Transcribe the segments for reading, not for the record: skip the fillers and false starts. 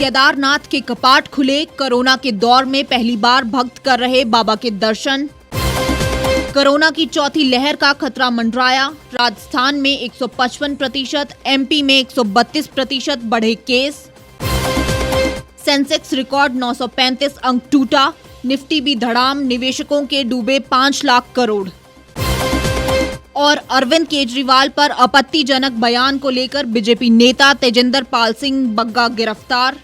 केदारनाथ के कपाट खुले। कोरोना के दौर में पहली बार भक्त कर रहे बाबा के दर्शन। कोरोना की चौथी लहर का खतरा मंडराया। राजस्थान में 155%, एमपी में 132% बढ़े केस। सेंसेक्स रिकॉर्ड 935 अंक टूटा। निफ्टी भी धड़ाम, निवेशकों के डूबे 5 लाख करोड़। और अरविंद केजरीवाल पर आपत्तिजनक बयान को लेकर बीजेपी नेता तेजिंदर पाल सिंह बग्गा गिरफ्तार।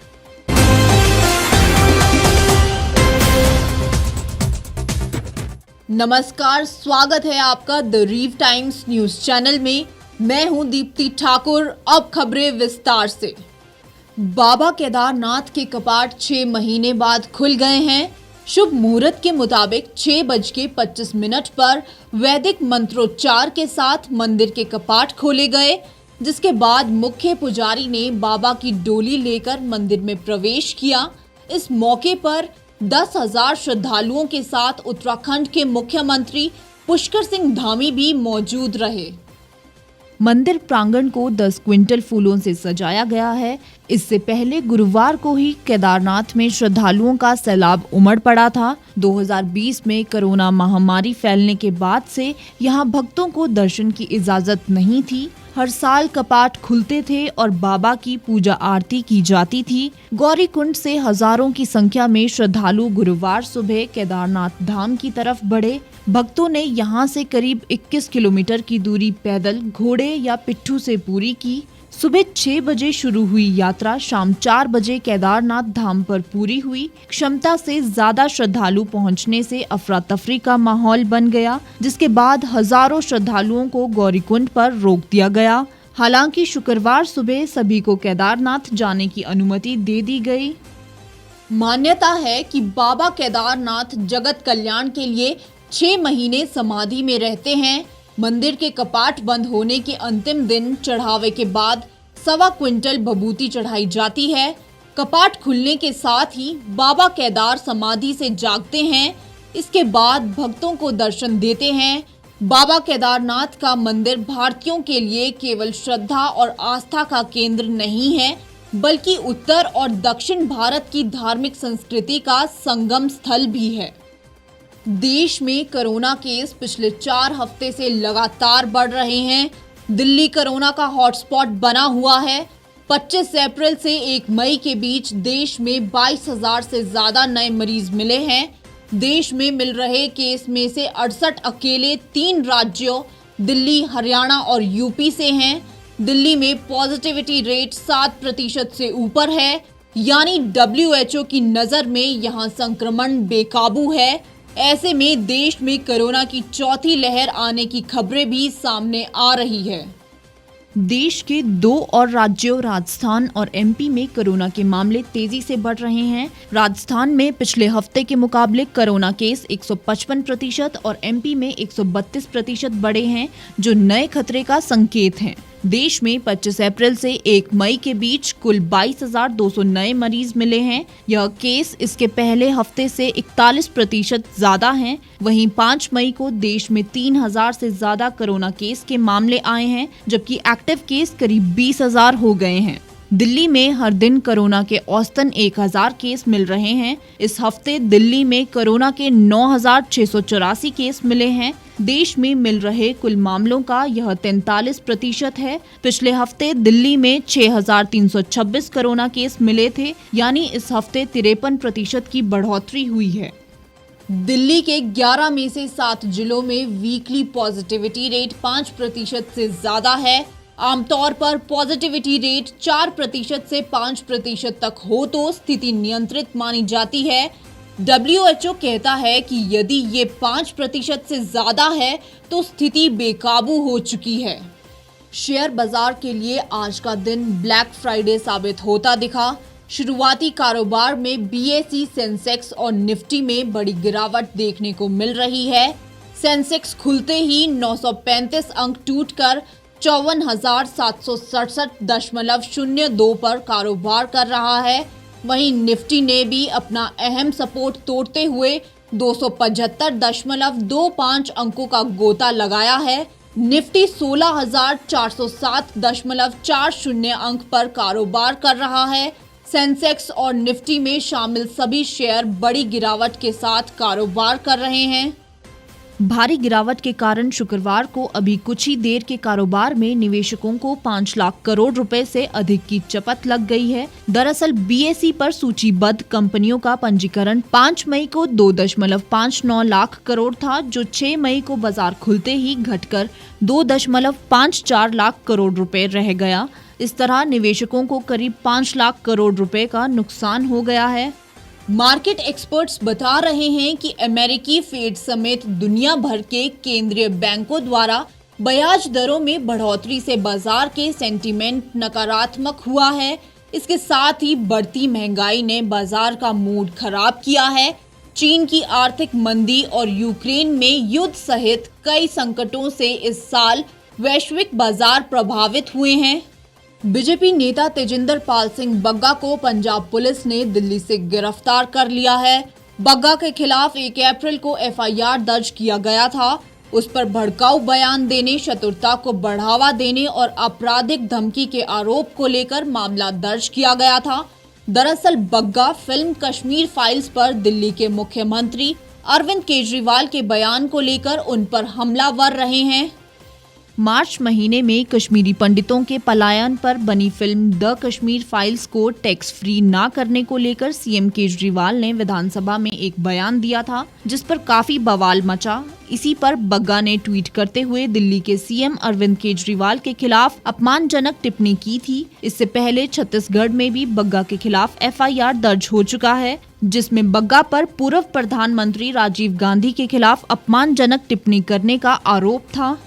नमस्कार, स्वागत है आपका द रीव टाइम्स न्यूज चैनल में। मैं हूं दीप्ति ठाकुर। अब खबरें विस्तार से। बाबा केदारनाथ के कपाट 6 महीने बाद खुल गए हैं। शुभ मुहूर्त के मुताबिक 6:25 पर वैदिक मंत्रोच्चार के साथ मंदिर के कपाट खोले गए, जिसके बाद मुख्य पुजारी ने बाबा की डोली लेकर मंदिर में प्रवेश किया। इस मौके पर 10,000 श्रद्धालुओं के साथ उत्तराखंड के मुख्यमंत्री पुष्कर सिंह धामी भी मौजूद रहे। मंदिर प्रांगण को 10 क्विंटल फूलों से सजाया गया है। इससे पहले गुरुवार को ही केदारनाथ में श्रद्धालुओं का सैलाब उमड़ पड़ा था। 2020 में कोरोना महामारी फैलने के बाद से यहां भक्तों को दर्शन की इजाजत नहीं थी। हर साल कपाट खुलते थे और बाबा की पूजा आरती की जाती थी। गौरीकुंड से हजारों की संख्या में श्रद्धालु गुरुवार सुबह केदारनाथ धाम की तरफ बढ़े। भक्तों ने यहां से करीब 21 किलोमीटर की दूरी पैदल, घोड़े या पिट्ठू से पूरी की। सुबह 6 बजे शुरू हुई यात्रा शाम 4 बजे केदारनाथ धाम पर पूरी हुई। क्षमता से ज्यादा श्रद्धालु पहुंचने से अफरा तफरी का माहौल बन गया, जिसके बाद हजारों श्रद्धालुओं को गौरीकुंड पर रोक दिया गया। हालांकि शुक्रवार सुबह सभी को केदारनाथ जाने की अनुमति दे दी गई। मान्यता है कि बाबा केदारनाथ जगत कल्याण के लिए 6 महीने समाधि में रहते हैं। मंदिर के कपाट बंद होने के अंतिम दिन चढ़ावे के बाद 1.25 क्विंटल भभूति चढ़ाई जाती है। कपाट खुलने के साथ ही बाबा केदार समाधि से जागते हैं। इसके बाद भक्तों को दर्शन देते हैं। बाबा केदारनाथ का मंदिर भारतीयों के लिए केवल श्रद्धा और आस्था का केंद्र नहीं है, बल्कि उत्तर और दक्षिण भारत की धार्मिक संस्कृति का संगम स्थल भी है। देश में कोरोना केस पिछले 4 हफ्ते से लगातार बढ़ रहे हैं। दिल्ली कोरोना का हॉटस्पॉट बना हुआ है। 25 अप्रैल से 1 मई के बीच देश में 22,000 से ज्यादा नए मरीज मिले हैं। देश में मिल रहे केस में से 68 अकेले 3 राज्यों दिल्ली, हरियाणा और यूपी से हैं। दिल्ली में पॉजिटिविटी रेट 7% से ऊपर है, यानी WHO की नजर में यहां संक्रमण बेकाबू है। ऐसे में देश में कोरोना की चौथी लहर आने की खबरें भी सामने आ रही है। देश के 2 और राज्यों राजस्थान और एमपी में कोरोना के मामले तेजी से बढ़ रहे हैं। राजस्थान में पिछले हफ्ते के मुकाबले कोरोना केस 155% और एमपी में 132% बढ़े हैं, जो नए खतरे का संकेत हैं। देश में 25 अप्रैल से 1 मई के बीच कुल 22,200 नए मरीज मिले हैं। यह केस इसके पहले हफ्ते से 41% ज्यादा हैं। वहीं 5 मई को देश में 3,000 से ज्यादा कोरोना केस के मामले आए हैं, जबकि एक्टिव केस करीब 20,000 हो गए हैं। दिल्ली में हर दिन कोरोना के औसतन 1,000 केस मिल रहे हैं। इस हफ्ते दिल्ली में कोरोना के 9,684 केस मिले हैं। देश में मिल रहे कुल मामलों का यह 43% है। पिछले हफ्ते दिल्ली में 6,326 कोरोना केस मिले थे, यानी इस हफ्ते 53% की बढ़ोतरी हुई है। दिल्ली के 11 में से 7 जिलों में वीकली पॉजिटिविटी रेट 5% से ज्यादा है। आमतौर पर पॉजिटिविटी रेट 4% से 5% तक हो तो स्थिति नियंत्रित मानी जाती है। WHO कहता है कि यदि ये 5% से ज्यादा है तो स्थिति बेकाबू हो चुकी है। शेयर बाजार के लिए आज का दिन ब्लैक फ्राइडे साबित होता दिखा। शुरुआती कारोबार में BSE, सेंसेक्स और निफ्टी में बड़ी गिरावट देखने को मिल रही है। सेंसेक्स खुलते ही 935 अंक टूटकर 54,767.02 पर कारोबार कर रहा है। वहीं निफ्टी ने भी अपना अहम सपोर्ट तोड़ते हुए 275.25 अंकों का गोता लगाया है। निफ्टी 16,407.40 अंक पर कारोबार कर रहा है। सेंसेक्स और निफ्टी में शामिल सभी शेयर बड़ी गिरावट के साथ कारोबार कर रहे हैं। भारी गिरावट के कारण शुक्रवार को अभी कुछ ही देर के कारोबार में निवेशकों को 5 लाख करोड़ रुपए से अधिक की चपत लग गई है। दरअसल बीएसई पर सूचीबद्ध कंपनियों का पंजीकरण 5 मई को 2.59 लाख करोड़ था, जो 6 मई को बाजार खुलते ही घटकर 2.54 लाख करोड़ रुपए रह गया। इस तरह निवेशकों को करीब 5 लाख करोड़ रुपए का नुकसान हो गया है। मार्केट एक्सपर्ट्स बता रहे हैं कि अमेरिकी फेड समेत दुनिया भर के केंद्रीय बैंकों द्वारा ब्याज दरों में बढ़ोतरी से बाजार के सेंटीमेंट नकारात्मक हुआ है। इसके साथ ही बढ़ती महंगाई ने बाजार का मूड खराब किया है। चीन की आर्थिक मंदी और यूक्रेन में युद्ध सहित कई संकटों से इस साल वैश्विक बाजार प्रभावित हुए हैं। बीजेपी नेता तेजिंदर पाल सिंह बग्गा को पंजाब पुलिस ने दिल्ली से गिरफ्तार कर लिया है। बग्गा के खिलाफ 1 अप्रैल को एफआईआर दर्ज किया गया था। उस पर भड़काऊ बयान देने, शत्रुता को बढ़ावा देने और आपराधिक धमकी के आरोप को लेकर मामला दर्ज किया गया था। दरअसल बग्गा फिल्म कश्मीर फाइल्स पर दिल्ली के मुख्यमंत्री अरविंद केजरीवाल के बयान को लेकर उन पर हमलावर रहे हैं। मार्च महीने में कश्मीरी पंडितों के पलायन पर बनी फिल्म द कश्मीर फाइल्स को टैक्स फ्री ना करने को लेकर सीएम केजरीवाल ने विधानसभा में एक बयान दिया था, जिस पर काफी बवाल मचा। इसी पर बग्गा ने ट्वीट करते हुए दिल्ली के सीएम अरविंद केजरीवाल के खिलाफ अपमानजनक टिप्पणी की थी। इससे पहले छत्तीसगढ़ में भी बग्गा के खिलाफ एफआईआर दर्ज हो चुका है, जिसमें बग्गा पर पूर्व प्रधानमंत्री राजीव गांधी के खिलाफ अपमानजनक टिप्पणी करने का आरोप था।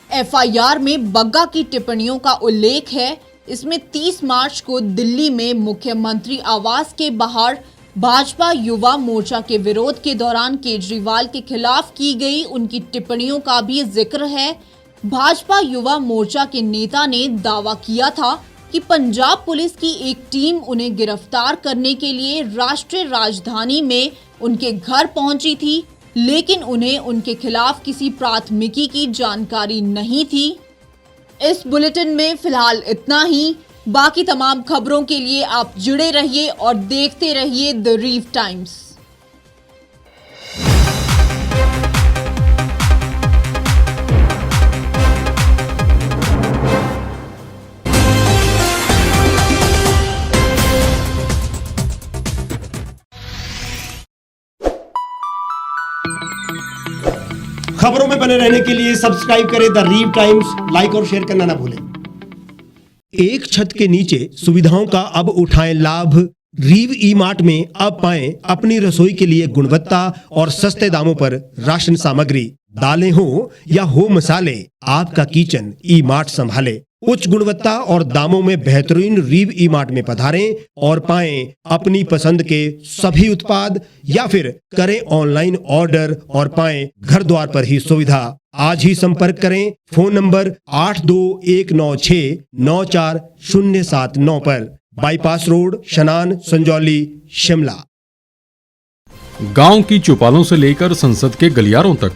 एफआईआर में बग्गा की टिप्पणियों का उल्लेख है। इसमें 30 मार्च को दिल्ली में मुख्यमंत्री आवास के बाहर भाजपा युवा मोर्चा के विरोध के दौरान केजरीवाल के खिलाफ की गई उनकी टिप्पणियों का भी जिक्र है। भाजपा युवा मोर्चा के नेता ने दावा किया था कि पंजाब पुलिस की एक टीम उन्हें गिरफ्तार करने के लिए राष्ट्रीय राजधानी में उनके घर पहुंची थी, लेकिन उन्हें उनके खिलाफ किसी प्राथमिकी की जानकारी नहीं थी। इस बुलेटिन में फिलहाल इतना ही। बाकी तमाम खबरों के लिए आप जुड़े रहिए और देखते रहिए द रीव टाइम्स। खबरों में बने रहने के लिए सब्सक्राइब करें द रीव टाइम्स, लाइक और शेयर करना ना भूलें। एक छत के नीचे सुविधाओं का अब उठाएं लाभ। रीव ई मार्ट में अब पाएं अपनी रसोई के लिए गुणवत्ता और सस्ते दामों पर राशन सामग्री। दालें हो या हो मसाले, आपका किचन ई मार्ट संभाले। उच्च गुणवत्ता और दामों में बेहतरीन रीव ई मार्ट में पधारें और पाएं अपनी पसंद के सभी उत्पाद, या फिर करें ऑनलाइन ऑर्डर और पाएं घर द्वार पर ही सुविधा। आज ही संपर्क करें फोन नंबर 8219694079 पर, बाईपास रोड, शनान, संजौली, शिमला। गांव की चौपालों से लेकर संसद के गलियारों तक,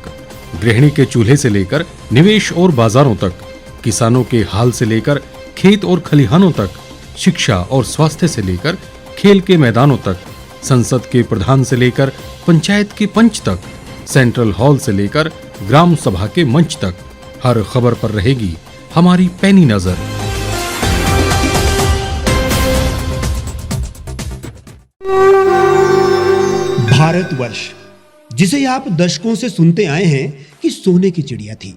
गृहिणी के चूल्हे से लेकर निवेश और बाजारों तक, किसानों के हाल से लेकर खेत और खलिहानों तक, शिक्षा और स्वास्थ्य से लेकर खेल के मैदानों तक, संसद के प्रधान से लेकर पंचायत के पंच तक, सेंट्रल हॉल से लेकर ग्राम सभा के मंच तक, हर खबर पर रहेगी हमारी पैनी नजर। भारतवर्ष, जिसे आप दशकों से सुनते आए हैं कि सोने की चिड़िया थी।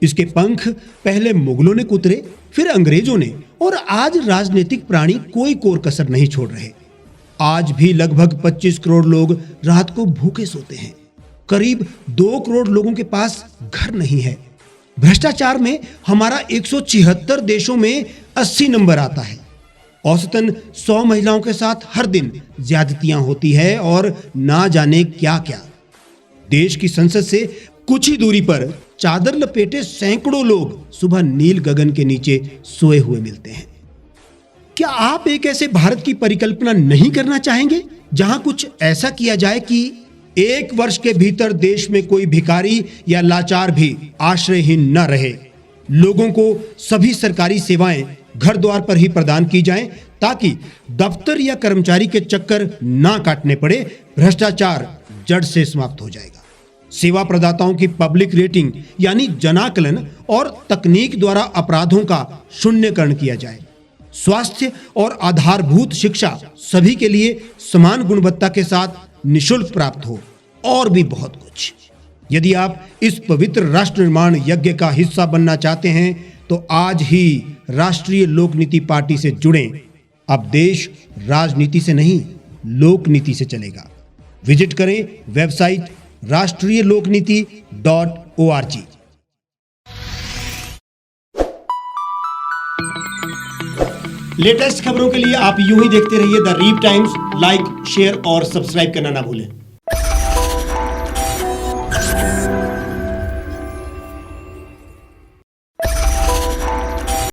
इसके पंख पहले मुगलों ने कुतरे, फिर अंग्रेजों ने, और आज राजनीतिक प्राणी कोई कोर कसर नहीं छोड़ रहे। आज भी लगभग 25 करोड़ लोग रात को भूखे सोते हैं। करीब 2 करोड़ लोगों के पास घर नहीं है। भ्रष्टाचार में हमारा 176 देशों में 80 नंबर आता है। औसतन 100 महिलाओं के साथ हर दिन ज्यादतियां होती है और ना जाने क्या क्या। देश की संसद से कुछ ही दूरी पर चादर लपेटे सैकड़ों लोग सुबह नील गगन के नीचे सोए हुए मिलते हैं। क्या आप एक ऐसे भारत की परिकल्पना नहीं करना चाहेंगे जहां कुछ ऐसा किया जाए कि 1 वर्ष के भीतर देश में कोई भिखारी या लाचार भी आश्रयहीन न रहे, लोगों को सभी सरकारी सेवाएं घर द्वार पर ही प्रदान की जाएं, ताकि दफ्तर या कर्मचारी के चक्कर ना काटने पड़े। भ्रष्टाचार जड़ से समाप्त हो जाएगा। सेवा प्रदाताओं की पब्लिक रेटिंग यानी जनाकलन और तकनीक द्वारा अपराधों का शून्यकरण किया जाए। स्वास्थ्य और आधारभूत शिक्षा सभी के लिए समान गुणवत्ता के साथ निशुल्क प्राप्त हो, और भी बहुत कुछ। यदि आप इस पवित्र राष्ट्र निर्माण यज्ञ का हिस्सा बनना चाहते हैं तो आज ही राष्ट्रीय लोक नीति पार्टी से जुड़ें। अब देश राजनीति से नहीं, लोक नीति से चलेगा। विजिट करें वेबसाइट rashtriyalokniti.org। लेटेस्ट खबरों के लिए आप यूं ही देखते रहिए द रीव टाइम्स। लाइक, शेयर और सब्सक्राइब करना ना भूलें।